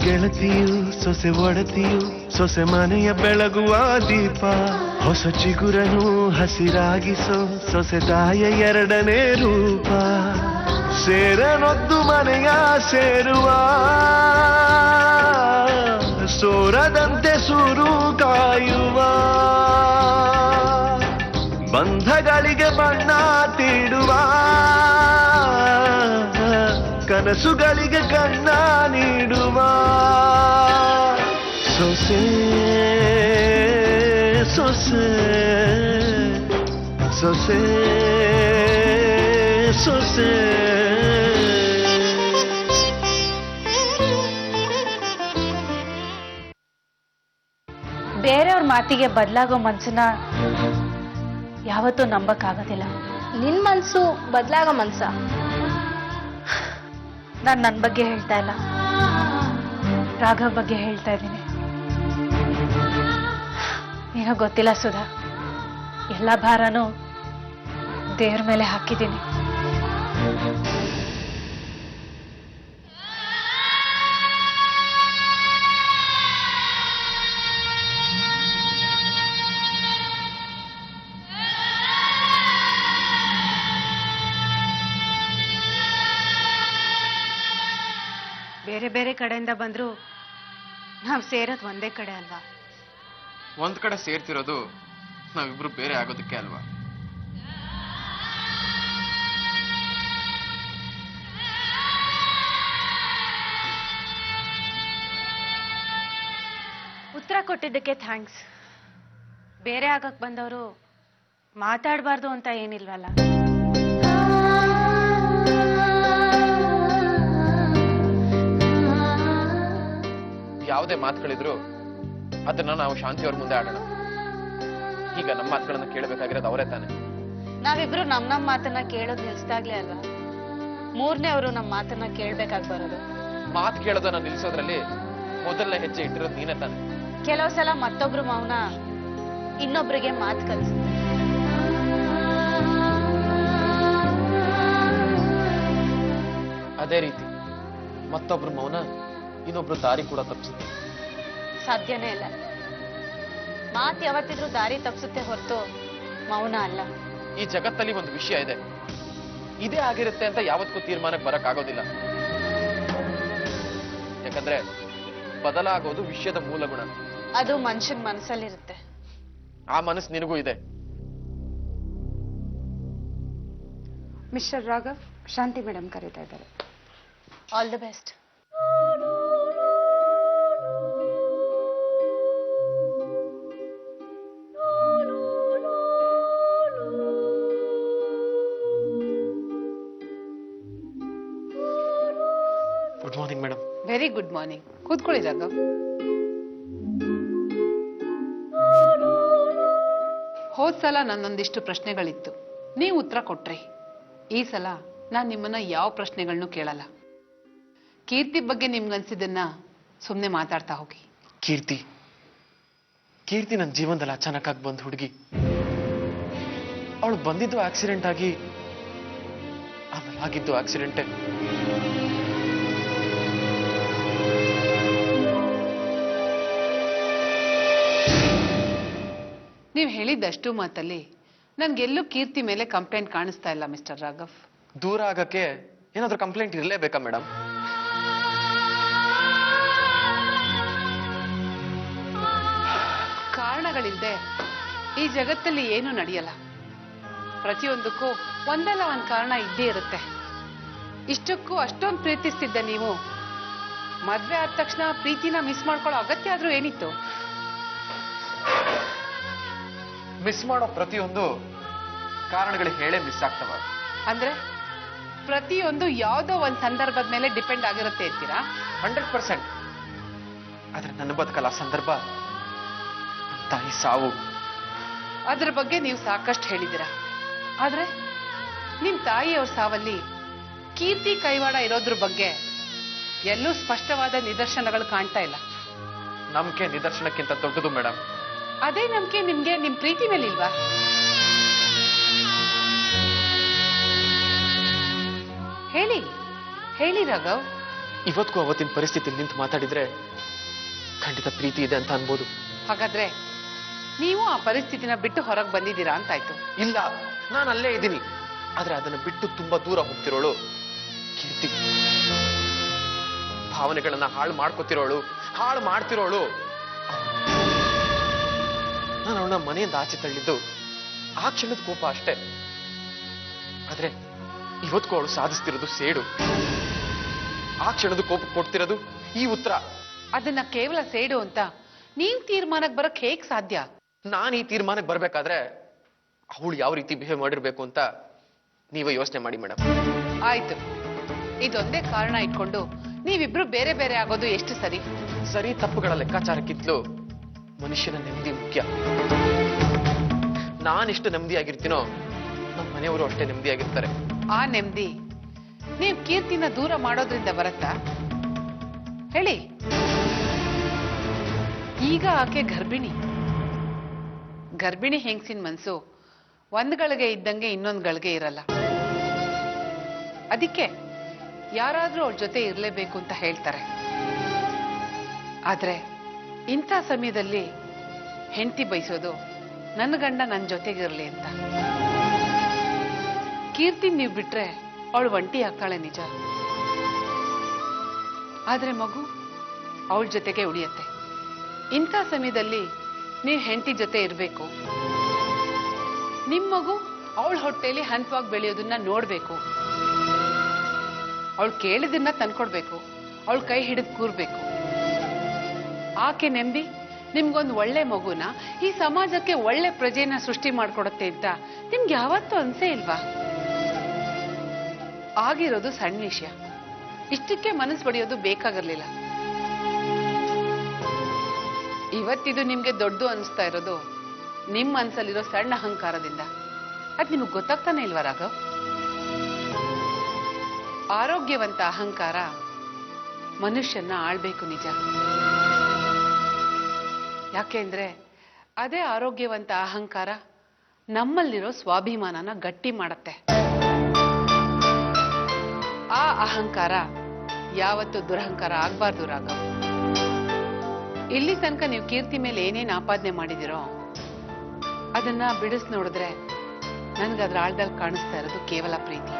ಗೆಳತಿಯು ಸೊಸೆ ಒಡತಿಯು ಸೊಸೆ ಮನೆಯ ಬೆಳಗುವ ದೀಪ ಹೊಸ ಚಿಗುರನು ಹಸಿರಾಗಿಸೋ ಸೊಸೆ ತಾಯ ಎರಡನೇ ರೂಪ ಸೇರನೊದ್ದು ಮನೆಯ ಸೇರುವ ಸೋರದಂತೆ ಸುರು ಕಾಯುವ ಬಂಧಗಳಿಗೆ ಬಣ್ಣ ತೀಡುವ ಕನಸುಗಳಿಗೆ ಕಣ್ಣ ನೀಡುವ ಸೊಸೆ ಸೊಸೆ ಸೊಸೆ ಸೊಸೆ ಬೇರೆಯವ್ರ ಮಾತಿಗೆ ಬದಲಾಗೋ ಮನ್ಸನ್ನ ಯಾವತ್ತೂ ನಂಬಕ್ಕಾಗೋದಿಲ್ಲ. ನಿನ್ ಮನ್ಸು ಬದಲಾಗೋ ಮನ್ಸ? ನಾನು ನನ್ನ ಬಗ್ಗೆ ಹೇಳ್ತಾ ಇಲ್ಲ, ರಾಘವ್ ಬಗ್ಗೆ ಹೇಳ್ತಾ ಇದ್ದೀನಿ. ಏನೋ ಗೊತ್ತಿಲ್ಲ ಸುಧಾ, ಎಲ್ಲ ಭಾರನೂ ದೇವ್ರ ಮೇಲೆ ಹಾಕಿದ್ದೀನಿ. ಬೇರೆ ಬೇರೆ ಕಡೆಯಿಂದ ಬಂದ್ರು ನಾವು ಸೇರೋದು ಒಂದೇ ಕಡೆ ಅಲ್ವಾ? ಒಂದ್ ಕಡೆ ಸೇರ್ತಿರೋದು ನಾವಿಬ್ರು ಬೇರೆ ಆಗೋದಕ್ಕೆ ಅಲ್ವಾ? ಉತ್ತರ ಕೊಟ್ಟಿದ್ದಕ್ಕೆ ಥ್ಯಾಂಕ್ಸ್. ಬೇರೆ ಆಗಕ್ ಬಂದವರು ಮಾತಾಡಬಾರ್ದು ಅಂತ ಏನಿಲ್ವಲ್ಲ. ಯಾವುದೇ ಮಾತುಗಳಿದ್ರು ಅದನ್ನ ನಾವು ಶಾಂತಿಯವ್ರ ಮುಂದೆ ಆಡೋಣ. ಈಗ ನಮ್ಮ ಮಾತುಗಳನ್ನ ಕೇಳಬೇಕಾಗಿರೋದು ಅವರೇ ತಾನೆ. ನಾವಿಬ್ರು ನಮ್ಮ ಮಾತನ್ನ ಕೇಳೋದು ನಿಲ್ಸ್ದಾಗ್ಲೇ ಅಲ್ವಾ ಮೂರನೇ ಅವರು ನಮ್ಮ ಮಾತನ್ನ ಕೇಳ್ಬೇಕಾಗಿ ಬರೋದು. ಮಾತು ಕೇಳೋದನ್ನ ನಿಲ್ಸೋದ್ರಲ್ಲಿ ಮೊದಲನೇ ಹೆಜ್ಜೆ ಇಟ್ಟಿರೋದು ನೀನೇ ತಾನೆ. ಕೆಲವು ಸಲ ಮತ್ತೊಬ್ರು ಮೌನ ಇನ್ನೊಬ್ರಿಗೆ ಮಾತು ಕಲಿಸುತ್ತೆ. ಅದೇ ರೀತಿ ಮತ್ತೊಬ್ರು ಮೌನ ಇನ್ನೊಬ್ರು ದಾರಿ ಕೂಡ ತಪ್ಪಿಸುತ್ತೆ. ಸಾಧ್ಯನೇ ಇಲ್ಲ. ಮಾತು ಯಾವತ್ತಿದ್ರೂ ದಾರಿ ತಪ್ಪಿಸುತ್ತೆ ಹೊರತು ಮೌನ ಅಲ್ಲ. ಈ ಜಗತ್ತಲ್ಲಿ ಒಂದು ವಿಷಯ ಇದೆ, ಇದೇ ಆಗಿರುತ್ತೆ ಅಂತ ಯಾವತ್ತೂ ತೀರ್ಮಾನಕ್ಕೆ ಬರಕ್ಕಾಗೋದಿಲ್ಲ. ಯಾಕಂದ್ರೆ ಬದಲಾಗೋದು ವಿಷಯದ ಮೂಲ ಗುಣ. ಅದು ಮನುಷ್ಯನ ಮನಸ್ಸಲ್ಲಿರುತ್ತೆ. ಆ ಮನಸ್ಸು ನಿನಗೂ ಇದೆ. ಮಿಸ್ಟರ್ ರಾಘವ್, ಶಾಂತಿ ಮೇಡಮ್ ಕರೀತಾ ಇದ್ದಾರೆ. All the best. Good morning madam. Very good morning. ಕೂತ್ಕೊಳ್ಳಿ ರಾಘವ್. ಹೋದ್ ಸಲ ನನ್ನೊಂದಿಷ್ಟು ಪ್ರಶ್ನೆಗಳಿತ್ತು, ನೀವು ಉತ್ತರ ಕೊಟ್ರಿ. ಈ ಸಲ ನಾನು ನಿಮ್ಮನ್ನ ಯಾವ ಪ್ರಶ್ನೆಗಳನ್ನು ಕೇಳಲ್ಲ. ಕೀರ್ತಿ ಬಗ್ಗೆ ನಿಮ್ಗನ್ಸಿದ್ದನ್ನ ಸುಮ್ಮನೆ ಮಾತಾಡ್ತಾ ಹೋಗಿ. ಕೀರ್ತಿ ನನ್ನ ಜೀವನದಲ್ಲಿ ಅಚಾನಕ್ ಆಗಿ ಬಂದ್ ಹುಡುಗಿ. ಅವಳು ಬಂದಿದ್ದು ಆಕ್ಸಿಡೆಂಟ್ ಆಗಿ, ಆಮೇಲೆ ಆಗಿದ್ದು ಆಕ್ಸಿಡೆಂಟೇ. ನೀವು ಹೇಳಿದ್ದಷ್ಟು ಮಾತಲ್ಲಿ ನನ್ಗೆಲ್ಲೂ ಕೀರ್ತಿ ಮೇಲೆ ಕಂಪ್ಲೇಂಟ್ ಕಾಣಿಸ್ತಾ ಇಲ್ಲ ಮಿಸ್ಟರ್ ರಾಘವ್. ದೂರ ಆಗಕ್ಕೆ ಏನಾದ್ರೂ ಕಂಪ್ಲೇಂಟ್ ಇರಲೇಬೇಕಾ ಮೇಡಮ್? ಕಾರಣಗಳಿಲ್ಲದೆ ಈ ಜಗತ್ತಲ್ಲಿ ಏನು ನಡೆಯಲ್ಲ. ಪ್ರತಿಯೊಂದಕ್ಕೂ ಒಂದಲ್ಲ ಒಂದು ಕಾರಣ ಇದ್ದೇ ಇರುತ್ತೆ. ಇಷ್ಟಕ್ಕೂ ಅಷ್ಟೊಂದು ಪ್ರೀತಿಸ್ತಿದ್ದ ನೀವು ಮದ್ವೆ ಆದ ತಕ್ಷಣ ಪ್ರೀತಿನ ಮಿಸ್ ಮಾಡ್ಕೊಳ್ಳೋ ಅಗತ್ಯ ಆದ್ರೂ ಏನಿತ್ತು? ಮಿಸ್ ಮಾಡೋ ಪ್ರತಿಯೊಂದು ಕಾರಣಗಳು ಹೇಳೇ ಮಿಸ್ ಆಗ್ತವ. ಅಂದ್ರೆ ಪ್ರತಿಯೊಂದು ಯಾವುದೋ ಒಂದು ಸಂದರ್ಭದ ಮೇಲೆ ಡಿಪೆಂಡ್ ಆಗಿರುತ್ತೆ ಅಂತೀರಾ? 100%. ಆದ್ರೆ ನನ್ನ ಬದುಕಲ್ಲ ಸಂದರ್ಭ, ತಾಯಿ ಸಾವು. ಅದ್ರ ಬಗ್ಗೆ ನೀವು ಸಾಕಷ್ಟು ಹೇಳಿದ್ದೀರಾ. ಆದ್ರೆ ನಿಮ್ ತಾಯಿಯವ್ರ ಸಾವಲ್ಲಿ ಕೀರ್ತಿ ಕೈವಾಡ ಇರೋದ್ರ ಬಗ್ಗೆ ಎಲ್ಲೂ ಸ್ಪಷ್ಟವಾದ ನಿದರ್ಶನಗಳು ಕಾಣ್ತಾ ಇಲ್ಲ. ನಂಬಿಕೆ ನಿದರ್ಶನಕ್ಕಿಂತ ದೊಡ್ಡದು ಮೇಡಮ್. ಅದೇ ನಂಬಿಕೆ ನಿಮ್ಗೆ ನಿಮ್ ಪ್ರೀತಿ ಮೇಲಿಲ್ವಾ? ಹೇಳಿ ಹೇಳಿ ರಾಘವ್, ಇವತ್ತಿಗೂ ಅವತ್ತಿನ ಪರಿಸ್ಥಿತಿಯಲ್ಲಿ ನಿಂತು ಮಾತಾಡಿದ್ರೆ ಖಂಡಿತ ಪ್ರೀತಿ ಇದೆ ಅಂತ ಅನ್ಬೋದು. ಹಾಗಾದ್ರೆ ನೀವು ಆ ಪರಿಸ್ಥಿತಿನ ಬಿಟ್ಟು ಹೊರಗೆ ಬಂದಿದ್ದೀರಾ ಅಂತಾಯ್ತು. ಇಲ್ಲ, ನಾನು ಅಲ್ಲೇ ಇದ್ದೀನಿ. ಆದ್ರೆ ಅದನ್ನ ಬಿಟ್ಟು ತುಂಬಾ ದೂರ ಹೋಗ್ತಿರೋಳು ಕೀರ್ತಿ. ಭಾವನೆಗಳನ್ನ ಹಾಳು ಮಾಡ್ಕೊತಿರೋಳು, ಹಾಳು ಮಾಡ್ತಿರೋಳು. ನಾನು ಅವಳನ್ನ ಮನೆಯಿಂದ ಆಚೆ ತಳ್ಳಿದ್ದು ಆ ಕ್ಷಣದ ಕೋಪ ಅಷ್ಟೇ. ಆದ್ರೆ ಇವತ್ತಿಗೂ ಅವಳು ಸಾಧಿಸ್ತಿರೋದು ಸೇಡು. ಆ ಕ್ಷಣದ ಕೋಪ ಕೊಡ್ತಿರೋದು ಈ ಉತ್ತರ. ಅದನ್ನ ಕೇವಲ ಸೇಡು ಅಂತ ನೀವ್ ತೀರ್ಮಾನಕ್ಕೆ ಬರಕ್ ಹೇಗ್ ಸಾಧ್ಯ? ನಾನು ಈ ತೀರ್ಮಾನಕ್ಕೆ ಬರ್ಬೇಕಾದ್ರೆ ಅವಳು ಯಾವ ರೀತಿ ಬಿಹೇವ್ ಮಾಡಿರ್ಬೇಕು ಅಂತ ನೀವೇ ಯೋಚನೆ ಮಾಡಿ ಮೇಡಮ್. ಆಯ್ತು, ಇದೊಂದೇ ಕಾರಣ ಇಟ್ಕೊಂಡು ನೀವಿಬ್ರು ಬೇರೆ ಬೇರೆ ಆಗೋದು ಎಷ್ಟು ಸರಿ? ಸರಿ ತಪ್ಪುಗಳ ಲೆಕ್ಕಾಚಾರಕ್ಕಿಂತಲೂ ಮನುಷ್ಯನ ನೆಮ್ಮದಿ ಮುಖ್ಯ. ನಾನೆಷ್ಟು ನೆಮ್ಮದಿಯಾಗಿರ್ತೀನೋ ನಮ್ಮ ಮನೆಯವರು ಅಷ್ಟೇ ನೆಮ್ಮದಿಯಾಗಿರ್ತಾರೆ. ಆ ನೆಮ್ಮದಿ ನೀವ್ ಕೀರ್ತಿನ ದೂರ ಮಾಡೋದ್ರಿಂದ ಬರತ್ತಾ ಹೇಳಿ? ಈಗ ಆಕೆ ಗರ್ಭಿಣಿ ಹೆಂಗಸಿನ ಮನ್ಸು ಒಂದ್ ಗಳಿಗೆ ಇದ್ದಂಗೆ ಇನ್ನೊಂದ್ ಗಳಿಗೆ ಇರಲ್ಲ. ಅದಕ್ಕೆ ಯಾರಾದ್ರೂ ಅವ್ರ ಜೊತೆ ಇರ್ಲೇಬೇಕು ಅಂತ ಹೇಳ್ತಾರೆ. ಆದ್ರೆ ಇಂಥ ಸಮಯದಲ್ಲಿ ಹೆಂಡತಿ ಬಯಸೋದು ನನ್ನ ಗಂಡ ನನ್ನ ಜೊತೆಗಿರ್ಲಿ ಅಂತ. ಕೀರ್ತಿ ನೀವು ಬಿಟ್ರೆ ಅವಳು ಒಂಟಿ ಆಗ್ತಾಳೆ ನಿಜ, ಆದ್ರೆ ಮಗು ಅವಳ ಜೊತೆಗೆ ಉಳಿಯತ್ತೆ. ಇಂಥ ಸಮಯದಲ್ಲಿ ನೀವು ಹೆಂಡತಿ ಜೊತೆ ಇರಬೇಕು. ನಿಮ್ ಮಗು ಅವಳ ಹೊಟ್ಟೆಯಲ್ಲಿ ಹಂತವಾಗಿ ಬೆಳೆಯೋದನ್ನ ನೋಡ್ಬೇಕು. ಅವಳು ಕೇಳಿದನ್ನ ತಂದ್ಕೊಡ್ಬೇಕು. ಅವಳ ಕೈ ಹಿಡಿದು ಕೂರ್ಬೇಕು. ಆಕೆ ನೆಮ್ಮದಿ ನಿಮ್ಗೊಂದು ಒಳ್ಳೆ ಮಗುನ, ಈ ಸಮಾಜಕ್ಕೆ ಒಳ್ಳೆ ಪ್ರಜೆನ ಸೃಷ್ಟಿ ಮಾಡ್ಕೊಡತ್ತೆ ಅಂತ ನಿಮ್ಗೆ ಯಾವತ್ತೂ ಅನ್ಸೇ ಇಲ್ವಾ? ಆಗಿರೋದು ಸಣ್ಣ ವಿಷಯ, ಇಷ್ಟಕ್ಕೆ ಮನಸ್ಸು ಬಡಿಯೋದು ಬೇಕಾಗಿರ್ಲಿಲ್ಲ. ಇವತ್ತಿದು ನಿಮ್ಗೆ ದೊಡ್ಡ ಅನಿಸ್ತಾ ಇರೋದು ನಿಮ್ ಮನ್ಸಲ್ಲಿರೋ ಸಣ್ಣ ಅಹಂಕಾರದಿಂದ. ಅದ್ ನಿಮ್ಗೆ ಗೊತ್ತಾಗ್ತಾನೆ ಇಲ್ವಾ ರಾಘವ್? ಆರೋಗ್ಯವಂತ ಅಹಂಕಾರ ಮನುಷ್ಯನ ಆಳ್ಬೇಕು ನಿಜ. ಯಾಕೆಂದ್ರೆ ಅದೇ ಆರೋಗ್ಯವಂತ ಅಹಂಕಾರ ನಮ್ಮಲ್ಲಿರೋ ಸ್ವಾಭಿಮಾನನ ಗಟ್ಟಿ ಮಾಡತ್ತೆ. ಆ ಅಹಂಕಾರ ಯಾವತ್ತೂ ದುರಹಂಕಾರ ಆಗ್ಬಾರ್ದು ರಾಘವ್. ಇಲ್ಲಿ ತನಕ ನೀವು ಕೀರ್ತಿ ಮೇಲೆ ಏನೇನು ಆಪಾದನೆ ಮಾಡಿದಿರೋ ಅದನ್ನ ಬಿಡಿಸ್ ನೋಡಿದ್ರೆ ನನ್ಗದ್ರ ಆಳ್ದಲ್ಲಿ ಕಾಣಿಸ್ತಾ ಇರೋದು ಕೇವಲ ಪ್ರೀತಿ.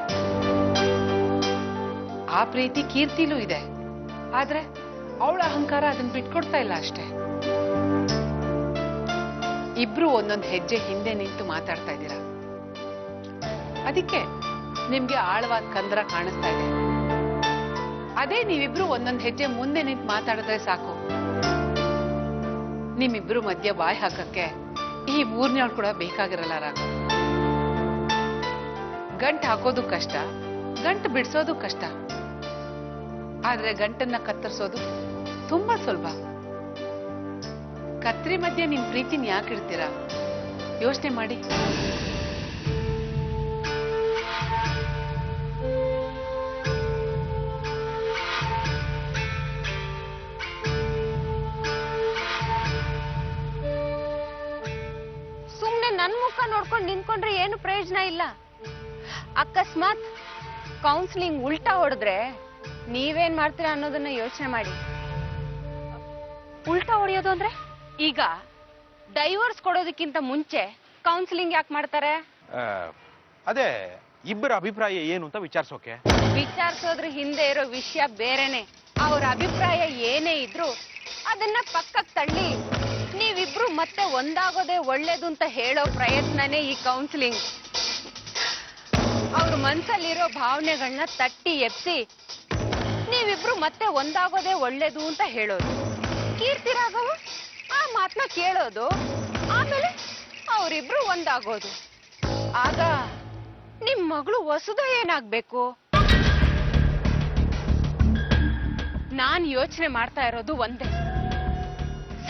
ಆ ಪ್ರೀತಿ ಕೀರ್ತಿಲೂ ಇದೆ, ಆದ್ರೆ ಅವಳ ಅಹಂಕಾರ ಅದನ್ನ ಬಿಟ್ಕೊಡ್ತಾ ಇಲ್ಲ ಅಷ್ಟೇ. ಇಬ್ರು ಒಂದೊಂದು ಹೆಜ್ಜೆ ಹಿಂದೆ ನಿಂತು ಮಾತಾಡ್ತಾ ಇದ್ದೀರಾ. ಅದಕ್ಕೆ ನಿಮ್ಗೆ ಆಳವಾದ ಕಂದ್ರ ಕಾಣಿಸ್ತಾ ಇದೆ. ಅದೇ ನೀವಿಬ್ರು ಒಂದೊಂದು ಹೆಜ್ಜೆ ಮುಂದೆ ನಿಂತು ಮಾತಾಡಿದ್ರೆ ಸಾಕು. ನಿಮ್ಮಿಬ್ರು ಮಧ್ಯೆ ಬಾಯಿ ಹಾಕಕ್ಕೆ ಈ ಮೂರನೇವಳು ಕೂಡ ಬೇಕಾಗಿರಲ್ಲ ರಾಘವ್. ಗಂಟು ಹಾಕೋದು ಕಷ್ಟ, ಗಂಟು ಬಿಡಿಸೋದು ಕಷ್ಟ, ಆದ್ರೆ ಗಂಟನ್ನ ಕತ್ತರಿಸೋದು ತುಂಬಾ ಸುಲಭ. ಕತ್ರಿ ಮಧ್ಯೆ ನಿಮ್ ಪ್ರೀತಿನ ಯಾಕೆ ಇಡ್ತೀರಾ? ಯೋಚನೆ ಮಾಡಿ. ಸುಮ್ನೆ ನನ್ ಮುಖ ನೋಡ್ಕೊಂಡು ನಿಂತ್ಕೊಂಡ್ರೆ ಏನು ಪ್ರಯೋಜನ ಇಲ್ಲ. ಅಕಸ್ಮಾತ್ ಕೌನ್ಸಿಲಿಂಗ್ ಉಲ್ಟಾ ಹೊಡೆದ್ರೆ ನೀವೇನ್ ಮಾಡ್ತೀರಾ ಅನ್ನೋದನ್ನ ಯೋಚನೆ ಮಾಡಿ. ಉಲ್ಟಾ ಹೊಡೆಯೋದು ಅಂದ್ರೆ ಈಗ ಡೈವೋರ್ಸ್ ಕೊಡೋದಕ್ಕಿಂತ ಮುಂಚೆ ಕೌನ್ಸಿಲಿಂಗ್ ಯಾಕೆ ಮಾಡ್ತಾರೆ? ಅದೇ ಇಬ್ಬರ ಅಭಿಪ್ರಾಯ ಏನು ಅಂತ ವಿಚಾರಿಸೋಕೆ. ವಿಚಾರಿಸೋದ್ರ ಹಿಂದೆ ಇರೋ ವಿಷಯ ಬೇರೆನೆ. ಅವ್ರ ಅಭಿಪ್ರಾಯ ಏನೇ ಇದ್ರು ಅದನ್ನ ಪಕ್ಕಕ್ಕೆ ತಳ್ಳಿ ನೀವಿಬ್ರು ಮತ್ತೆ ಒಂದಾಗೋದೇ ಒಳ್ಳೇದು ಅಂತ ಹೇಳೋ ಪ್ರಯತ್ನನೇ ಈ ಕೌನ್ಸಿಲಿಂಗ್. ಅವ್ರ ಮನ್ಸಲ್ಲಿರೋ ಭಾವನೆಗಳನ್ನ ತಟ್ಟಿ ಎಪ್ಸಿ ನೀವಿಬ್ರು ಮತ್ತೆ ಒಂದಾಗೋದೇ ಒಳ್ಳೇದು ಅಂತ ಹೇಳೋದು. ಕೀರ್ತಿ ರಾಘವ ಆ ಮಾತನ್ನ ಕೇಳೋದು, ಆಮೇಲೆ ಅವರಿಬ್ರು ಒಂದಾಗೋದು. ಆಗ ನಿಮ್ ಮಗಳು ವಸುದ ಏನಾಗ್ಬೇಕು? ನಾನ್ ಯೋಚನೆ ಮಾಡ್ತಾ ಇರೋದು ಒಂದೇ,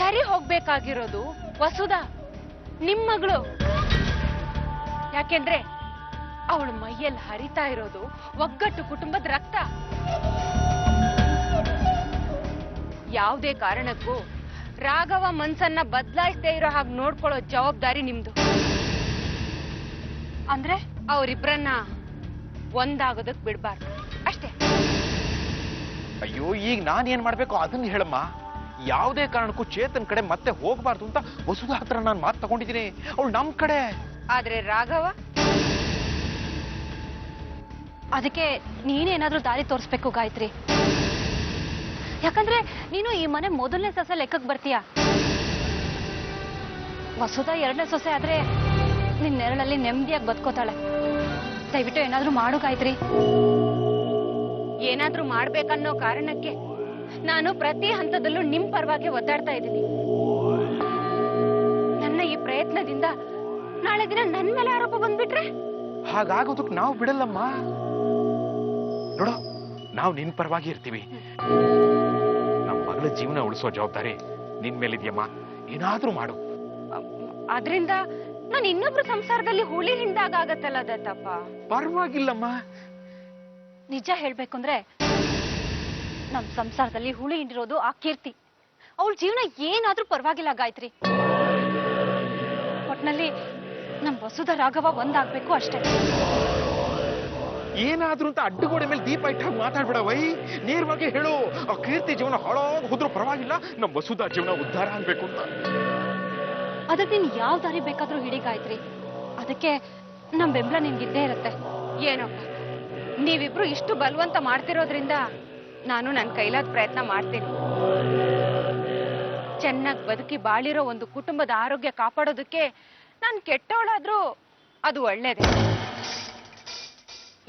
ಸರಿ ಹೋಗ್ಬೇಕಾಗಿರೋದು ವಸುದ, ನಿಮ್ ಮಗಳು. ಯಾಕೆಂದ್ರೆ ಅವಳ ಮೈಯಲ್ಲಿ ಹರಿತಾ ಇರೋದು ಒಗ್ಗಟ್ಟು ಕುಟುಂಬದ ರಕ್ತ. ಯಾವುದೇ ಕಾರಣಕ್ಕೂ ರಾಘವ ಮನ್ಸನ್ನ ಬದಲಾಯಿಸದೇ ಇರೋ ಹಾಗೆ ನೋಡ್ಕೊಳ್ಳೋ ಜವಾಬ್ದಾರಿ ನಿಮ್ದು. ಅಂದ್ರೆ ಅವರಿಬ್ರನ್ನ ಒಂದಾಗೋದಕ್ ಬಿಡ್ಬಾರ್ದು ಅಷ್ಟೇ. ಅಯ್ಯೋ ಈಗ ನಾನೇನ್ ಮಾಡ್ಬೇಕು ಅದನ್ನ ಹೇಳಮ್ಮ. ಯಾವುದೇ ಕಾರಣಕ್ಕೂ ಚೇತನ್ ಕಡೆ ಮತ್ತೆ ಹೋಗ್ಬಾರ್ದು ಅಂತ ವಸುಧಾ ಹತ್ರ ನಾನು ಮಾತು ತಗೊಂಡಿದ್ದೀನಿ. ಅವಳು ನಮ್ ಕಡೆ. ಆದ್ರೆ ರಾಘವ ಅದಕ್ಕೆ ನೀನೇನಾದ್ರೂ ದಾರಿ ತೋರಿಸ್ಬೇಕು ಗಾಯತ್ರಿ. ಯಾಕಂದ್ರೆ ನೀನು ಈ ಮನೆ ಮೊದಲನೇ ಸೊಸೆ ಲೆಕ್ಕಕ್ಕೆ ಬರ್ತೀಯ. ವಸುಧಾ ಎರಡನೇ ಸೊಸೆ ಆದ್ರೆ ನಿನ್ ನೆರಳಲ್ಲಿ ನೆಮ್ಮದಿಯಾಗಿ ಬದುಕೋತಾಳೆ. ದಯವಿಟ್ಟು ಏನಾದ್ರೂ ಮಾಡು ಗಾಯತ್ರಿ. ಏನಾದ್ರೂ ಮಾಡ್ಬೇಕನ್ನೋ ಕಾರಣಕ್ಕೆ ನಾನು ಪ್ರತಿ ಹಂತದಲ್ಲೂ ನಿಮ್ ಪರವಾಗಿ ಒದ್ದಾಡ್ತಾ ಇದ್ದೀನಿ. ನನ್ನ ಈ ಪ್ರಯತ್ನದಿಂದ ನಾಳೆ ದಿನ ನನ್ ಮೇಲೆ ಆರೋಪ ಬಂದ್ಬಿಟ್ರೆ ಹಾಗಾಗೋದಕ್ಕೆ ನಾವು ಬಿಡಲ್ಲಮ್ಮ. ನೋಡು, ನಾವು ನಿನ್ ಪರವಾಗಿ ಇರ್ತೀವಿ. ನಮ್ಮ ಮಗಳ ಜೀವನ ಉಳಿಸೋ ಜವಾಬ್ದಾರಿ ನಿನ್ ಮೇಲಿದ್ಯಮ್ಮ. ಏನಾದ್ರೂ ಮಾಡು. ಆದ್ರಿಂದ ನಾನು ಇನ್ನೊಬ್ರು ಸಂಸಾರದಲ್ಲಿ ಹುಳಿ ಹಿಂಡಾಗತ್ತಲ್ಲ ದತ್ತಪ್ಪ. ಪರವಾಗಿಲ್ಲಮ್ಮ. ನಿಜ ಹೇಳ್ಬೇಕು ಅಂದ್ರೆ ನಮ್ ಸಂಸಾರದಲ್ಲಿ ಹುಳಿ ಹಿಂಡಿರೋದು ಆ ಕೀರ್ತಿ. ಅವಳ ಜೀವನ ಏನಾದ್ರೂ ಪರವಾಗಿಲ್ಲ ಗಾಯತ್ರಿ. ಒಟ್ನಲ್ಲಿ ನಮ್ ವಸುಧಾ ರಾಘವ ಒಂದಾಗ್ಬೇಕು ಅಷ್ಟೇ. ಏನಾದ್ರೂ ಅಂತ ಅಡ್ಡಗೋಡೆ ಮೇಲೆ ದೀಪ ಇಟ್ಟಾಗ ಮಾತಾಡ್ಬೇಡ ವೈ. ನೇರವಾಗಿ ಹೇಳು, ಆ ಕೀರ್ತಿ ಜೀವನ ಹಾಳಾಗಿ ಹೋದ್ರೂ ಪರವಾಗಿಲ್ಲ, ನಮ್ ವಸುಧಾ ಜೀವನ ಉದ್ಧಾರ ಆಗ್ಬೇಕು ಅಂತ. ಅದಕ್ಕೆ ನೀನ್ ಯಾವ ದಾರಿ ಬೇಕಾದ್ರೂ ಹಿಡಿ ಗಾಯತ್ರಿ. ಅದಕ್ಕೆ ನಮ್ ಬೆಂಬಲ ನಿನ್ಗಿದ್ದೇ ಇರುತ್ತೆ. ಏನಪ್ಪ ನೀವಿಬ್ರು ಇಷ್ಟು ಬಲವಂತ ಮಾಡ್ತಿರೋದ್ರಿಂದ ನಾನು ನನ್ನ ಕೈಲಾದ ಪ್ರಯತ್ನ ಮಾಡ್ತೀನಿ. ಚೆನ್ನಾಗಿ ಬದುಕಿ ಬಾಳಿರೋ ಒಂದು ಕುಟುಂಬದ ಆರೋಗ್ಯ ಕಾಪಾಡೋದಕ್ಕೆ ನಾನು ಕೆಟ್ಟವಳಾದ್ರೂ ಅದು ಒಳ್ಳೇದೇ.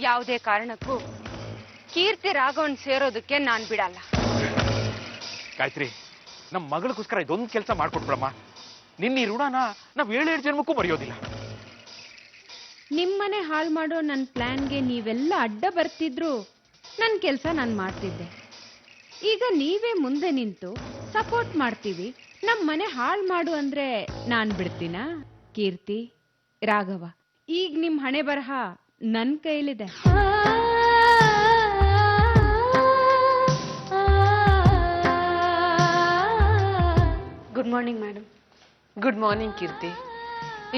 ಯಾವುದೇ ಕಾರಣಕ್ಕೂ ಕೀರ್ತಿ ರಾಘವನ್ ಸೇರೋದಕ್ಕೆ ನಾನ್ ಬಿಡಲ್ಲ. ಗಾಯತ್ರಿ, ನಮ್ ಮಗಳಿಗೋಸ್ಕರ ಇದೊಂದು ಕೆಲಸ ಮಾಡ್ಕೊಟ್ಬಿಡಮ್ಮ. ನಿನ್ನ ಈ ಋಣನ ನಾವ್ 7 ಜನ್ಮಕ್ಕೂ ಮರೆಯೋದಿಲ್ಲ. ನಿಮ್ಮನೆ ಹಾಳು ಮಾಡೋ ನನ್ನ ಪ್ಲಾನ್ಗೆ ನೀವೆಲ್ಲ ಅಡ್ಡ ಬರ್ತಿದ್ರು ನನ್ನ ಕೆಲಸ ನಾನು ಮಾಡ್ತಿದ್ದೆ. ಈಗ ನೀವೇ ಮುಂದೆ ನಿಂತು ಸಪೋರ್ಟ್ ಮಾಡ್ತೀವಿ. ನಮ್ಮ ಮನೆ ಹಾಳು ಮಾಡು ಅಂದ್ರೆ ನಾನು ಬಿಡ್ತೀನಾ? ಕೀರ್ತಿ, ರಾಘವ, ಈಗ ನಿಮ್ಮ ಹಣೆ ಬರಹ ನನ್ನ ಕೈಲಿದೆ. Good morning madam. Good morning Keerthi.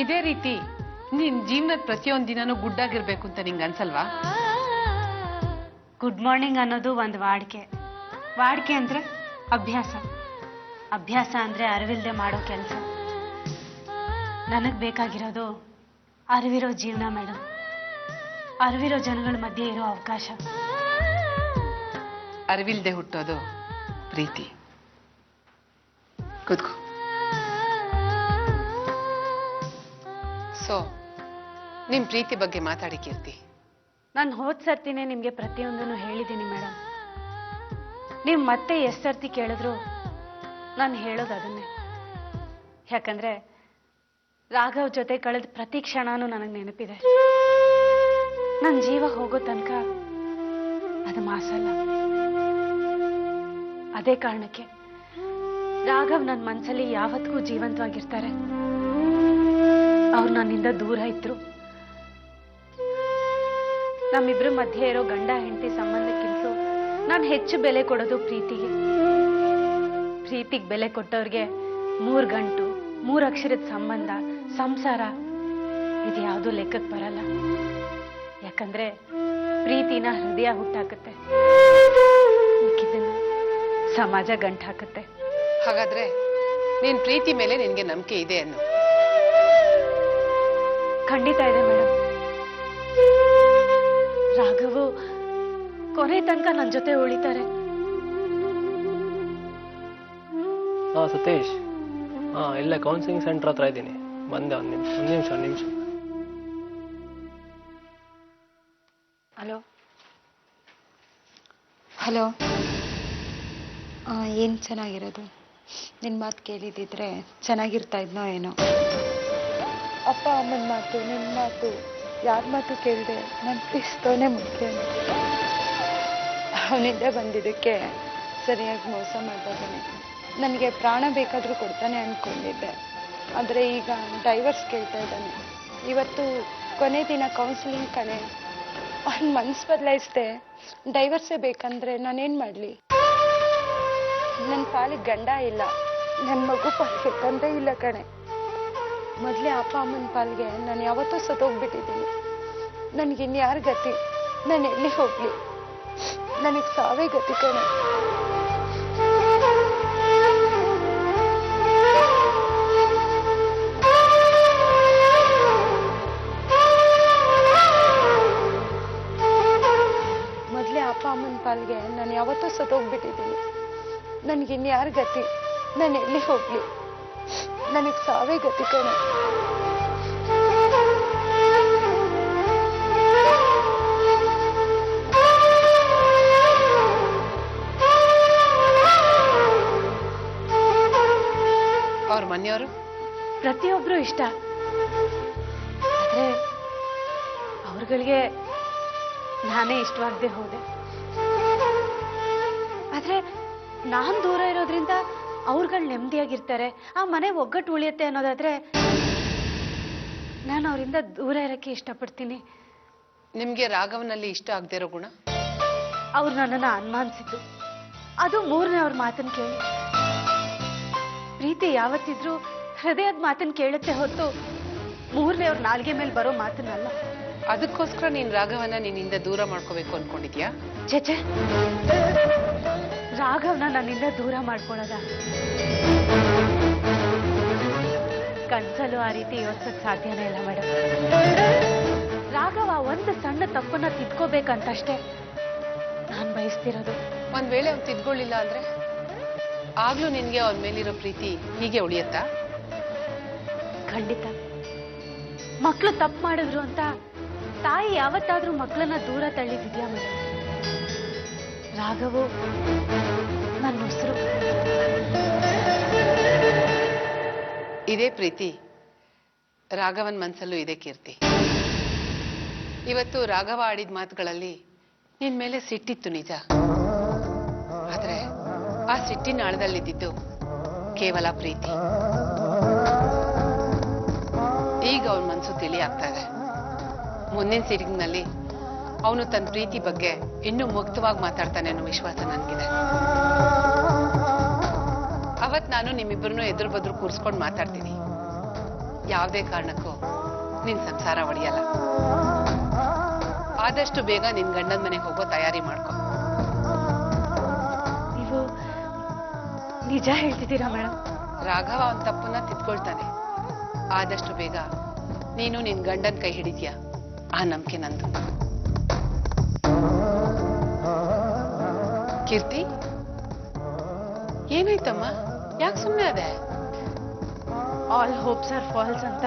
ಇದೇ ರೀತಿ ನಿನ್ ಜೀವನದ ಪ್ರತಿಯೊಂದು ದಿನನೂ ಗುಡ್ಡಾಗಿರ್ಬೇಕು ಅಂತ ನಿಂಗೆ ಅನ್ಸಲ್ವಾ? ಗುಡ್ ಮಾರ್ನಿಂಗ್ ಅನ್ನೋದು ಒಂದು ವಾಡಿಕೆ. ವಾಡಿಕೆ ಅಂದ್ರೆ ಅಭ್ಯಾಸ. ಅಭ್ಯಾಸ ಅಂದ್ರೆ ಅರಿವಿಲ್ದೆ ಮಾಡೋ ಕೆಲಸ. ನನಗ್ ಬೇಕಾಗಿರೋದು ಅರಿವಿರೋ ಜೀವನ ಮೇಡಮ್. ಅರಿವಿರೋ ಜನಗಳ ಮಧ್ಯೆ ಇರೋ ಅವಕಾಶ. ಅರಿವಿಲ್ದೆ ಹುಟ್ಟೋದು ಪ್ರೀತಿ. ಕೂತ್ಕೋ. ಸೊ ನಿಮ್ ಪ್ರೀತಿ ಬಗ್ಗೆ ಮಾತಾಡಿ ಕೀರ್ತಿ. ನಾನು ಹೋದ್ ಸರ್ತಿನೇ ನಿಮ್ಗೆ ಪ್ರತಿಯೊಂದನ್ನು ಹೇಳಿದ್ದೀನಿ ಮೇಡಮ್. ನೀವು ಮತ್ತೆ ಎಷ್ಟು ಸರ್ತಿ ಕೇಳಿದ್ರು ನಾನು ಹೇಳೋದು ಅದನ್ನೇ. ಯಾಕಂದ್ರೆ ರಾಘವ್ ಜೊತೆ ಕಳೆದ ಪ್ರತಿ ಕ್ಷಣನೂ ನನಗೆ ನೆನಪಿದೆ. ನನ್ನ ಜೀವ ಹೋಗೋ ತನಕ ಅದು ಮಾಸಲ್ಲ. ಅದೇ ಕಾರಣಕ್ಕೆ ರಾಘವ್ ನನ್ನ ಮನಸ್ಸಲ್ಲಿ ಯಾವತ್ತಿಗೂ ಜೀವಂತವಾಗಿರ್ತಾರೆ. ಅವ್ರು ನನ್ನಿಂದ ದೂರ ಇದ್ರು. ನಮ್ಮಿಬ್ರ ಮಧ್ಯೆ ಇರೋ ಗಂಡ ಹೆಂಡತಿ ಸಂಬಂಧಕ್ಕಿಂತ ನಾನು ಹೆಚ್ಚು ಬೆಲೆ ಕೊಡೋದು ಪ್ರೀತಿಗೆ. ಪ್ರೀತಿಗೆ ಬೆಲೆ ಕೊಟ್ಟವ್ರಿಗೆ 3 ಗಂಟು 3 ಅಕ್ಷರದ ಸಂಬಂಧ, ಸಂಸಾರ ಇದ್ಯಾವುದೂ ಲೆಕ್ಕಕ್ಕೆ ಬರಲ್ಲ. ಯಾಕಂದ್ರೆ ಪ್ರೀತಿನ ಹೃದಯ ಹುಟ್ಟಾಕತ್ತೆ, ಮಿಕ್ಕಿದ್ದನ್ನ ಸಮಾಜ ಗಂಟು ಹಾಕತ್ತೆ. ಹಾಗಾದ್ರೆ ನಿನ್ ಪ್ರೀತಿ ಮೇಲೆ ನಿನ್ಗೆ ನಂಬಿಕೆ ಇದೆ ಅನ್ನು? ಖಂಡಿತ ಇದೆ ಮೇಡಮ್. ರಾಘವು ಕೊನೆ ತನಕ ನನ್ನ ಜೊತೆ ಉಳಿತಾರೆ. ಸತೀಶ್, ಇಲ್ಲೇ ಕೌನ್ಸಿಲಿಂಗ್ ಸೆಂಟರ್ ಹತ್ರ ಇದ್ದೀನಿ, ಬಂದೆ. ಒಂದು ನಿಮಿಷ. Hello hello. ಏನು ಚೆನ್ನಾಗಿರೋದು? ನಿನ್ನ ಮಾತು ಕೇಳಿದಿದ್ರೆ ಚೆನ್ನಾಗಿರ್ತಾ ಇದ್ನೋ ಏನೋ. ಅಪ್ಪ ಅಮ್ಮನ ಮಾತು, ನಿನ್ನ ಮಾತು, ಯಾರ ಮಾತು ಕೇಳಿದೆ ನನ್ನ ಪ್ರೀಸ್ತೋನೇ ಮುಖ್ಯ. ಅವನಿಂದ ಬಂದಿದ್ದಕ್ಕೆ ಸರಿಯಾಗಿ ಮೋಸ ಮಾಡ್ತಾನೆ. ನನಗೆ ಪ್ರಾಣ ಬೇಕಾದರೂ ಕೊಡ್ತಾನೆ ಅಂದ್ಕೊಂಡಿದ್ದೆ. ಆದರೆ ಈಗ ಡೈವರ್ಸ್ ಕೇಳ್ತಾ ಇದ್ದಾನೆ. ಇವತ್ತು ಕೊನೆ ದಿನ ಕೌನ್ಸಿಲಿಂಗ್ ಕಣೆ. ಅವ್ನ ಮನಸ್ಸು ಬದಲಾಯಿಸ್ದೆ. ಡೈವರ್ಸೇ ಬೇಕಂದ್ರೆ ನಾನೇನು ಮಾಡಲಿ? ನನ್ನ ಪಾಲಿಗೆ ಗಂಡ ಇಲ್ಲ, ನನ್ನ ಮಗು ಪಾಲಿಗೆ ತಂದೆ ಇಲ್ಲ ಕಣೆ. ಮೊದಲೇ ಅಪ್ಪ ಅಮ್ಮನ ಪಾಲಿಗೆ ನಾನು ಯಾವತ್ತೂ ಸತ್ತೋಗ್ಬಿಟ್ಟಿದ್ದೀನಿ. ನನಗಿನ್ಯಾರ ಗತಿ? ನಾನು ಎಲ್ಲಿ ಹೋಗ್ಲಿ? ನನಗೆ ಸಾವೇ ಗತಿ ಕಣೆ. ಮೊದಲೇ ಅಪ್ಪ ಅಮ್ಮನ ಪಾಲ್ಗೆ ನಾನು ಯಾವತ್ತೂ ಸತ್ತೋಗ್ಬಿಟ್ಟಿದ್ದೀನಿ. ನನಗಿನ್ಯಾರ ಗತಿ? ನಾನು ಎಲ್ಲಿ ಹೋಗ್ಲಿ? ನನಗೆ ಸಾವೇ ಗತಿ ಕಣೆ. ಅವ್ರ ಮನೆಯವರು ಪ್ರತಿಯೊಬ್ರು ಇಷ್ಟ, ಆದ್ರೆ ಅವ್ರಗಳಿಗೆ ನಾನೇ ಇಷ್ಟವಾಗದೆ ಹೋದೆ. ಆದ್ರೆ ನಾನ್ ದೂರ ಇರೋದ್ರಿಂದ ಅವ್ರುಗಳು ನೆಮ್ಮದಿಯಾಗಿರ್ತಾರೆ, ಆ ಮನೆ ಒಗ್ಗಟ್ಟು ಉಳಿಯುತ್ತೆ ಅನ್ನೋದಾದ್ರೆ ನಾನು ಅವರಿಂದ ದೂರ ಇರಕ್ಕೆ ಇಷ್ಟಪಡ್ತೀನಿ. ನಿಮ್ಗೆ ರಾಘವನಲ್ಲಿ ಇಷ್ಟ ಆಗದೆ ಇರೋ ಗುಣ? ಅವ್ರು ನನ್ನನ್ನು ಅನುಮಾನಿಸಿದ್ದು, ಅದು ಮೂರನೇ ಅವ್ರ ಮಾತನ್ನು ಕೇಳಿ. ಪ್ರೀತಿ ಯಾವತ್ತಿದ್ರೂ ಹೃದಯದ ಮಾತನ್ನು ಕೇಳುತ್ತೆ ಹೊತ್ತು ಮೂರನೇ ಅವ್ರ ನಾಲ್ಗೆ ಮೇಲೆ ಬರೋ ಮಾತನ್ನಲ್ಲ. ಅದಕ್ಕೋಸ್ಕರ ನೀನ್ ರಾಘವನ ನಿನ್ನಿಂದ ದೂರ ಮಾಡ್ಕೋಬೇಕು ಅನ್ಕೊಂಡಿದ್ಯಾ? ಛೆ, ರಾಘವ್ನ ನನ್ನಿಂದ ದೂರ ಮಾಡ್ಕೊಳ್ಳೋದ? ಕನ್ಸಲ್ಲೂ ಆ ರೀತಿ ಯೋಚಿಸಕ್ ಸಾಧ್ಯನೇ ಇಲ್ಲ ಮೇಡಮ್. ರಾಘವ ಒಂದು ಸಣ್ಣ ತಪ್ಪನ್ನ ತಿದ್ಕೋಬೇಕಂತಷ್ಟೇ ನಾನ್ ಬಯಸ್ತಿರೋದು. ಒಂದ್ ವೇಳೆ ಅವ್ನು ತಿದ್ಕೊಳ್ಳಿಲ್ಲ ಅಂದ್ರೆ ಆಗ್ಲೂ ನಿನ್ಗೆ ಅವನ ಮೇಲಿರೋ ಪ್ರೀತಿ ಹೀಗೆ ಉಳಿಯತ್ತಾ? ಖಂಡಿತ. ಮಕ್ಳು ತಪ್ಪು ಮಾಡಿದ್ರು ಅಂತ ತಾಯಿ ಯಾವತ್ತಾದ್ರೂ ಮಕ್ಕಳನ್ನ ದೂರ ತಳ್ಳಿದ್ಯಾ ಮೇಡಮ್? ರಾಘವು ನನ್ನ ಉಸಿರು. ಇದೇ ಪ್ರೀತಿ ರಾಘವನ್ ಮನ್ಸಲ್ಲೂ ಇದೆ ಕೀರ್ತಿ. ಇವತ್ತು ರಾಘವ ಆಡಿದ ಮಾತುಗಳಲ್ಲಿ ನಿನ್ ಮೇಲೆ ಸಿಟ್ಟಿತ್ತು ನಿಜ, ಆದ್ರೆ ಆ ಸಿಟ್ಟಿನ ಆಳದಲ್ಲಿದ್ದು ಕೇವಲ ಪ್ರೀತಿ. ಈಗ ಅವನ ಮನ್ಸು ತಿಳಿ ಆಗ್ತಾ ಇದೆ. ಮುಂದಿನ ಸಿಟಿಂಗ್ನಲ್ಲಿ ಅವನು ತನ್ನ ಪ್ರೀತಿ ಬಗ್ಗೆ ಇನ್ನೂ ಮುಕ್ತವಾಗಿ ಮಾತಾಡ್ತಾನೆ ಅನ್ನೋ ವಿಶ್ವಾಸ ನನಗಿದೆ. ಅವತ್ ನಾನು ನಿಮ್ಮಿಬ್ಬರನ್ನು ಎದುರು ಬದ್ರು ಕೂರಿಸ್ಕೊಂಡು ಮಾತಾಡ್ತೀನಿ. ಯಾವುದೇ ಕಾರಣಕ್ಕೂ ನಿನ್ ಸಂಸಾರ ಒಡೆಯಲ್ಲ. ಆದಷ್ಟು ಬೇಗ ನಿನ್ ಗಂಡನ ಮನೆಗೆ ಹೋಗೋ ತಯಾರಿ ಮಾಡ್ಕೊ. ನೀವು ನಿಜ ಹೇಳ್ತಿದ್ದೀರಾ ಮೇಡಮ್? ರಾಘವ ಅವನ ತಪ್ಪನ್ನ ತಿದ್ಕೊಳ್ತಾನೆ. ಆದಷ್ಟು ಬೇಗ ನೀನು ನಿನ್ ಗಂಡನ ಕೈ ಹಿಡಿದ್ಯಾ, ಆ ನಂಬಿಕೆ ನಂದು. ಕೀರ್ತಿ, ಏನಾಯ್ತಮ್ಮ? ಯಾಕೆ ಸುಮ್ಮನೆ ಅದೇ? ಆಲ್ ಹೋಪ್ಸ್ ಆರ್ ಫಾಲ್ಸ್ ಅಂತ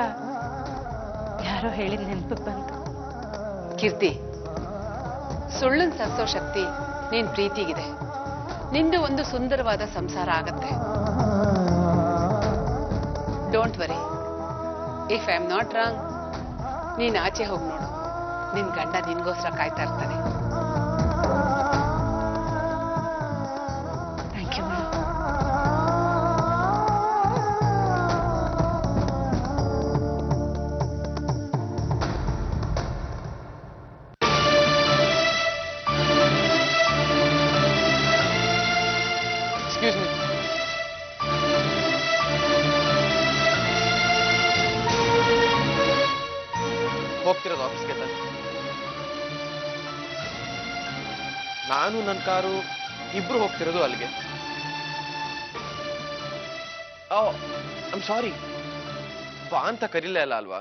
ಯಾರೋ ಹೇಳಿದ ನೆನಪಿಗೆ ಬಂತು. ಕೀರ್ತಿ, ಸುಳ್ಳನ್ ಸರಿಸೋ ಶಕ್ತಿ ನೀನ್ ಪ್ರೀತಿಗಿದೆ. ನಿಂದು ಒಂದು ಸುಂದರವಾದ ಸಂಸಾರ ಆಗತ್ತೆ. Don't worry. If I am not wrong, ನೀನ್ ಆಚೆ ಹೋಗಿ ನೋಡು, ನಿನ್ ಗಂಡ ನಿನ್ಗೋಸ್ಕರ ಕಾಯ್ತಾ ಇರ್ತಾನೆ. Thank you madam. Excuse me. ಹೋಗ್ತಿರೋದು ಆಫೀಸ್ಗೆ ತಾನೆ? ನಾನು ನನ್ನ ಕಾರು ಇಬ್ರು ಹೋಗ್ತಿರೋದು ಅಲ್ಲಿಗೆ. ಐಮ್ ಸಾರಿ, ಬಾ ಅಂತ ಕರೀಲೇ ಇಲ್ಲ ಅಲ್ವಾ?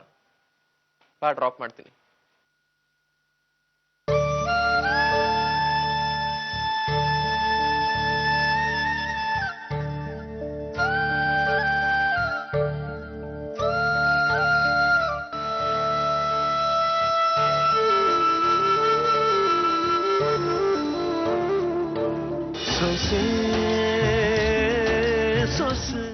ಬಾ, ಡ್ರಾಪ್ ಮಾಡ್ತೀನಿ. ಸೊಸೆ ಸೊಸೆ